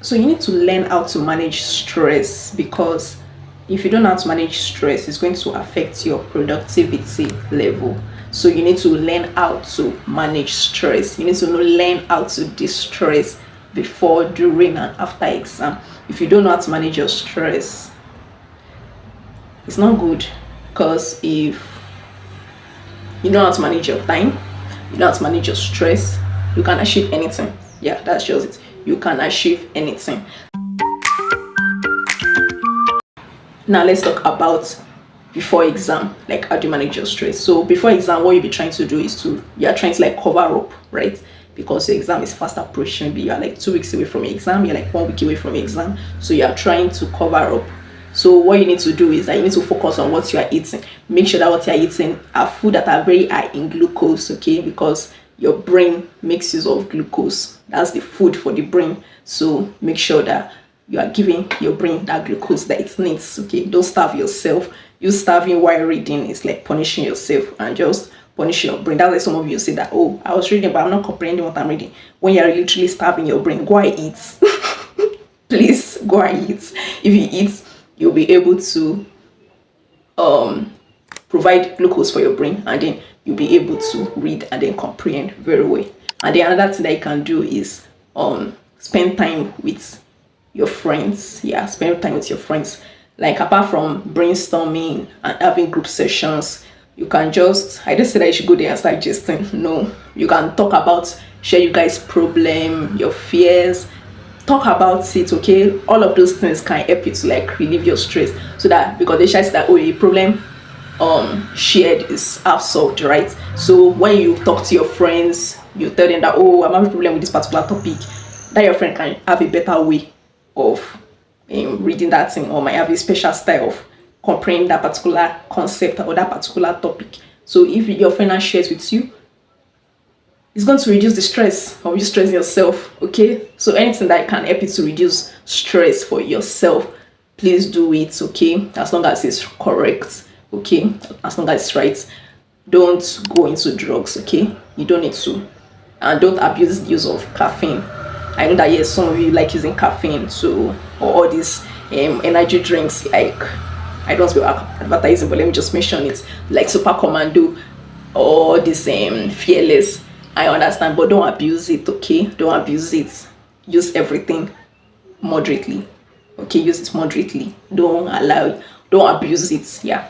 So you need to learn how to manage stress, because if you don't know how to manage stress, it's going to affect your productivity level. So you need to learn how to manage stress. You need to learn how to de-stress before, during, and after exam. If you don't know how to manage your stress, it's not good. Because if you know how to manage your time, you know how to manage your stress, you can achieve anything. Yeah, that's just it. You can achieve anything. Now let's talk about before exam, like how do you manage your stress. So before exam, what you'll be trying to do is you're trying to like cover up, right? Because your exam is fast approaching. Maybe you're like 2 weeks away from your exam, you're like 1 week away from your exam, so you're trying to cover up. So what you need to do is that you need to focus on what you are eating. Make sure that what you are eating are food that are very high in glucose, okay? Because your brain makes use of glucose. That's the food for the brain. So make sure that you are giving your brain that glucose that it needs, okay? Don't starve yourself. You starving while reading is like punishing yourself and just punishing your brain. That's why some of you say that, oh, I was reading but I'm not comprehending what I'm reading. When you're literally starving your brain, go and eat. Please go and eat. If you eat, you'll be able to provide glucose for your brain, and then you'll be able to read and then comprehend very well. And then another thing that you can do is spend time with your friends. Yeah, spend time with your friends. Like apart from brainstorming and having group sessions, you can just, I just said that you should go there and start gisting. No, you can talk about, share you guys' problem, your fears, talk about it, okay? All of those things can help you to like relieve your stress, so that, because they say that, oh, a problem shared is half solved, right? So when you talk to your friends, you tell them that, oh, I'm having a problem with this particular topic, that your friend can have a better way of reading that thing, or might have a special style of comprehending that particular concept or that particular topic. So if your friend shares with you, it's going to reduce the stress of you stressing yourself, okay? So anything that can help you to reduce stress for yourself, please do it, okay? As long as it's correct, okay? As long as it's right. Don't go into drugs, okay? You don't need to. And don't abuse the use of caffeine. I know that yes, some of you like using caffeine, so, or all these energy drinks, like, I don't want to be advertising, but let me just mention it, like Super Commando or this Fearless. I understand, but don't abuse it, okay? Don't abuse it. Use everything moderately, okay? Use it moderately. Don't abuse it, yeah.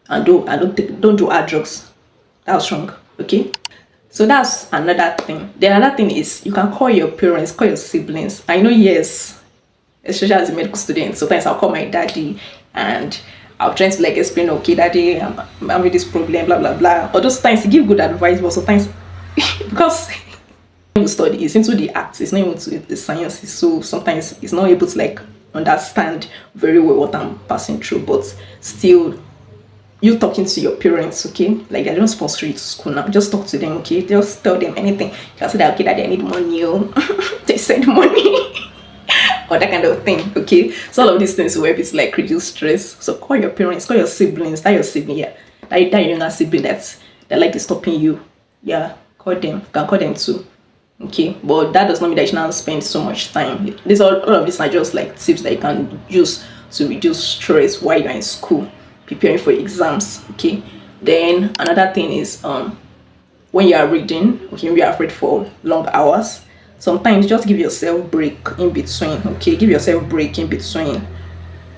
And don't do hard drugs. That's wrong, okay? So that's another thing. The another thing is you can call your parents, call your siblings. I know, yes, especially as a medical student, sometimes I'll call my daddy and I'll try to like explain, okay, daddy, I'm having this problem, blah blah blah. Or those times he give good advice, but sometimes because you study, it's into the arts, it's not into the sciences, so sometimes it's not able to like understand very well what I'm passing through. But still, you talking to your parents, okay? Like they don't sponsor you to school now. Just talk to them, okay? Just tell them anything. You can say that, okay, that they need money, they send money, or that kind of thing, okay? So all of these things will help you to like reduce stress. So call your parents, call your siblings, that your sibling, yeah, that younger sibling that like stopping you, yeah. Call them. You can call them too, okay? But that does not mean that you should not spend so much time. All of these are just like tips that you can use to reduce stress while you're in school, preparing for exams, okay? Then another thing is when you are reading, okay, we are afraid for long hours, sometimes just give yourself break in between, okay? Give yourself break in between.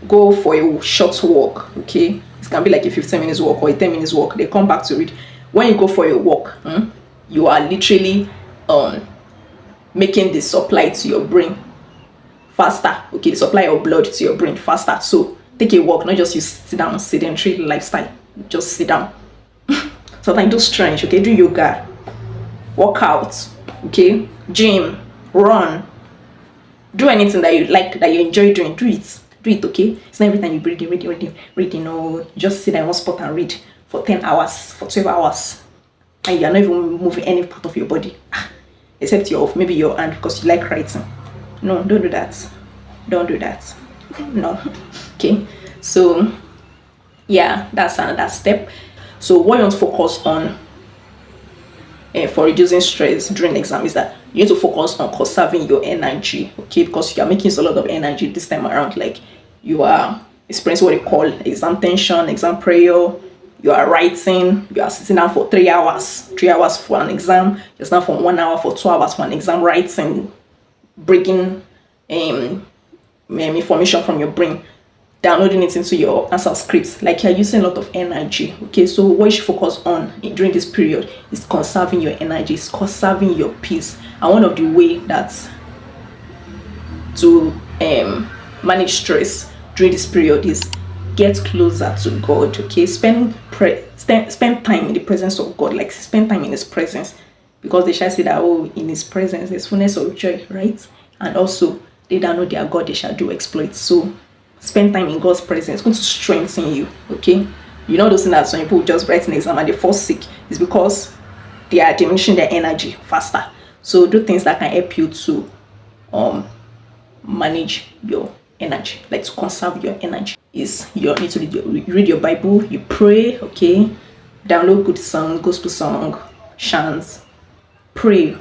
Go for a short walk, okay? It can be like a 15 minutes walk or a 10 minutes walk. They come back to read. When you go for a walk, you are literally making the supply to your brain faster, okay? The supply of blood to your brain faster. So take a walk, not just you sit down, sedentary lifestyle. Just sit down. Sometimes do stretch, okay? Do yoga, work out, okay? Gym, run, do anything that you like, that you enjoy doing. Do it, okay? It's not every time you reading, or just sit down in one spot and read for 10 hours, for 12 hours, and you're not even moving any part of your body, except maybe your hand, because you like writing. No, don't do that. Don't do that. No. Okay, so yeah, that's another step. So what you want to focus on for reducing stress during exam is that you need to focus on conserving your energy, okay? Because you are making a lot of energy this time around. Like you are experiencing what they call exam tension, exam prayer. You are writing, you are sitting down for 3 hours for an exam. You're sitting down for 1 hour, for 2 hours for an exam, writing, breaking information from your brain, downloading it into your answer scripts. Like you're using a lot of energy, okay? So what you should focus on during this period is conserving your energy, is conserving your peace. And one of the way that's to manage stress during this period is get closer to God, okay? Spend time in the presence of God, like spend time in his presence, because they shall say that, oh, in his presence there's fullness of joy, right? And also they that know their God, they shall do exploits. So spend time in God's presence. It's going to strengthen you, okay? You know those things that some people just write an exam and they fall sick is because they are diminishing their energy faster. So do things that can help you to manage your energy, like to conserve your energy. Is you need to read your Bible, you pray, okay? Download good songs, gospel song, chants, pray,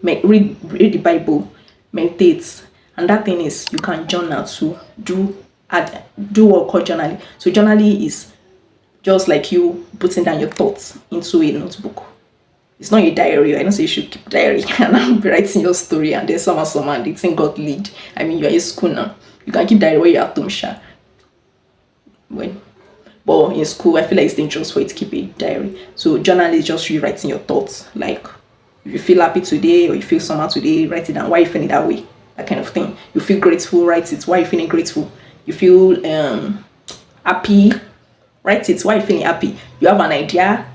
read the Bible, meditate. And that thing is you can journal to do what we call journaling. So journaling is just like you putting down your thoughts into a notebook. It's not a diary. I don't say you should keep diary and I'm writing your story and then someone and the thing got lead. I mean, you're in school now. You can keep diary where you're at home, sure. But in school, I feel like it's dangerous for you to keep a diary. So journal is just rewriting your thoughts. Like if you feel happy today or you feel somehow today, write it down. Why you feeling that way? That kind of thing. You feel grateful, write it. Why you feeling grateful? You feel happy, write it. Why you feeling happy? You have an idea,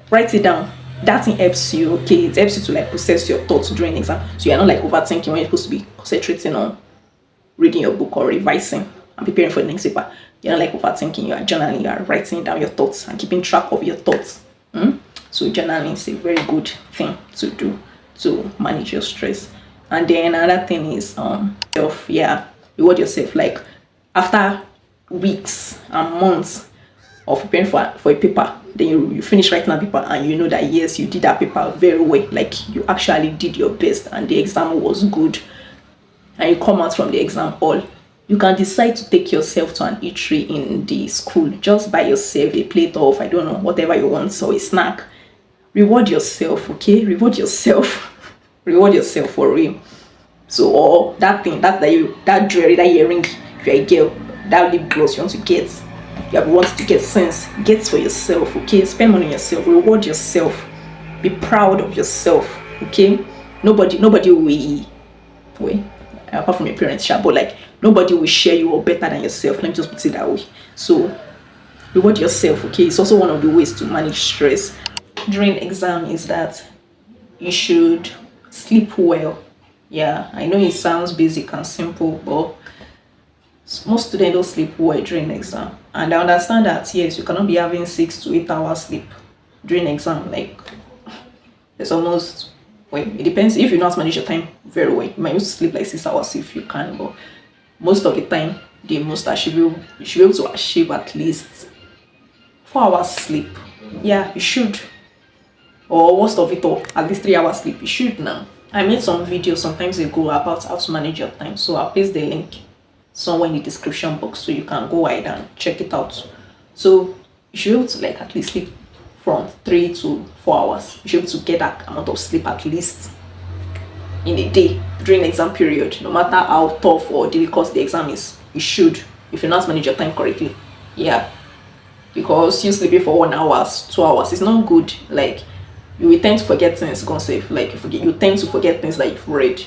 write it down. That thing helps you, okay? It helps you to like process your thoughts during exam. So you're not like overthinking when you're supposed to be concentrating on reading your book or revising and preparing for the next paper. You're not like overthinking, you are journaling, you are writing down your thoughts and keeping track of your thoughts. So journaling is a very good thing to do to manage your stress. And then another thing is reward yourself. Like after weeks and months of preparing for a paper, then you finish writing that paper and you know that yes, you did that paper very well, like you actually did your best and the exam was good, and you come out from the exam hall, you can decide to take yourself to an eatery in the school. Just buy yourself a plate of, I don't know, whatever you want, so a snack. Reward yourself, okay? Reward yourself. Reward yourself for real. So or that thing, that jewelry, that earring, if you're a girl, that lip gloss you want to get, you have wanted to get sense, get for yourself, okay? Spend money on yourself, reward yourself, be proud of yourself, okay? Nobody will wait, apart from your parents, but like nobody will share you or better than yourself. Let me just put it that way. So reward yourself, okay? It's also one of the ways to manage stress during exam is that you should sleep well. Yeah, I know it sounds basic and simple, but most students don't sleep well during exam. And I understand that yes, you cannot be having 6 to 8 hours sleep during exam. Like it's almost, well, it depends. If you know how to manage your time very well, you might use to sleep like 6 hours if you can, but most of the time the most achievable, you should be able to achieve at least 4 hours sleep. Yeah, you should. Or worst of it all, at least 3 hours sleep. You should now. I made some videos sometimes ago about how to manage your time, so I'll place the link somewhere in the description box so you can go ahead and check it out. So you should be able to like at least sleep from 3 to 4 hours. You should be able to get that amount of sleep at least in a day during the exam period, no matter how tough or difficult the exam is. You should, if you not manage your time correctly. Yeah, because you sleeping for 1 hour, 2 hours, it's not good. Like you will tend to forget things, Conserve. Like you tend to forget things that you've read,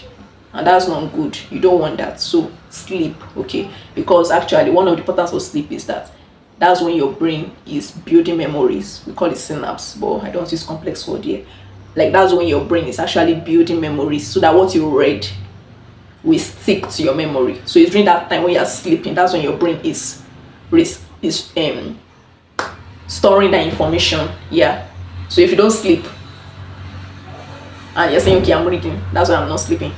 and that's not good. You don't want that. So sleep, okay? Because actually one of the importance of sleep is that that's when your brain is building memories. We call it synapse, but I don't use complex word here. Like that's when your brain is actually building memories, so that what you read will stick to your memory. So it's during that time when you're sleeping, that's when your brain is storing that information. Yeah. So if you don't sleep and you're saying, okay, I'm reading, that's why I'm not sleeping.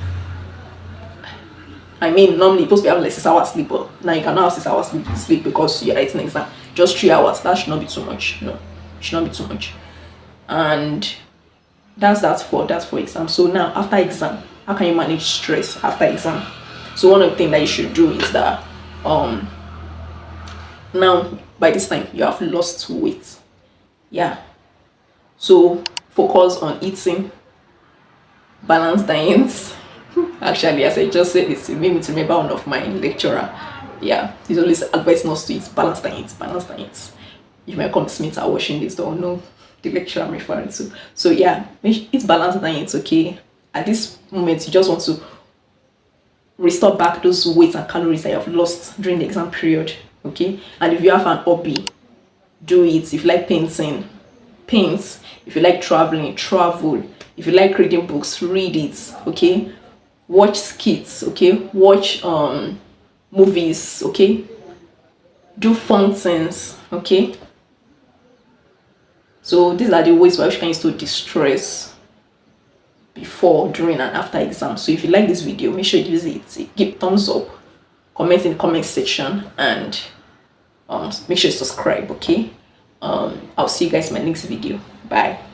I mean, normally you're supposed to be having like 6 hours sleep, but now you cannot have 6 hours sleep because you're writing an exam. Just 3 hours, that should not be too much. No, it should not be too much. And That's for exam. So now after exam, how can you manage stress after exam? So one of the things that you should do is that now by this time you have lost weight. Yeah. So focus on eating balanced diets. Actually, as I just said, it made me to remember one of my lecturer. Yeah, he's always advising us to eat balanced diets, balanced diets. If my comments are watching this, don't know the lecture I'm referring to. So yeah, eat balanced diets, okay? At this moment, you just want to restore back those weight and calories that you have lost during the exam period, okay? And if you have an hobby, do it. If you like painting, paint. If you like traveling, travel. If you like reading books, read it, okay? Watch skits, okay? Watch movies, okay? Do fun things, okay? So these are the ways by which you can use to distress before, during, and after exam. So if you like this video, make sure you use it. Give thumbs up, comment in the comment section, and make sure you subscribe, okay? I'll see you guys in my next video. Bye.